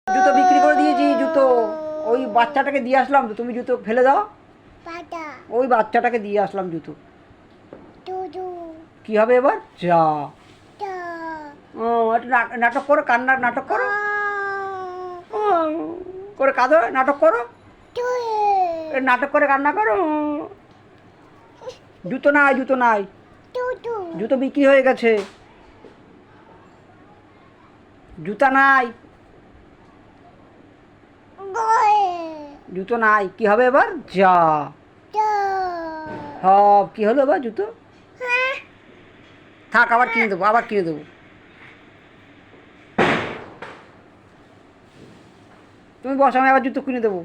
জুতো বিক্রি করে দিয়েছি জুতো। ওই বাচ্চাটাকে দিয়ে আসলাম তো, তুমি জুতো ফেলে দাও। ওই বাচ্চাটাকে দিয়ে আসলাম জুতো। কি হবে এবার? যা ও নাটক করো, কান্নার নাটক করো, করে কাঁদো, নাটক করো, নাটক করে কান্না করো। জুতো নাই, জুতো নাই, জুতো বিক্রি হয়ে গেছে, জুতা নাই, জুতো নাই। কি হবে এবার? যা হব। কি হলো এবার? জুতো থাক, আবার কিনে দেবো, আবার কিনে দেবো। তুমি বসো, আমি আবার জুতো কিনে দেবো।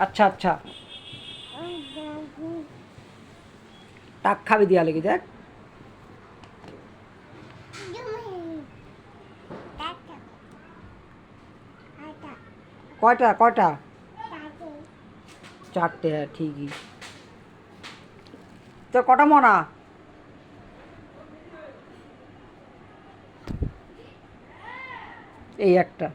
আচ্ছা আচ্ছা, টাক খাবি দিয়া লেগে দেখ। কয়টা কয়টা? চারটে, হ্যাঁ ঠিকই। তো কটা মনা? এই একটা।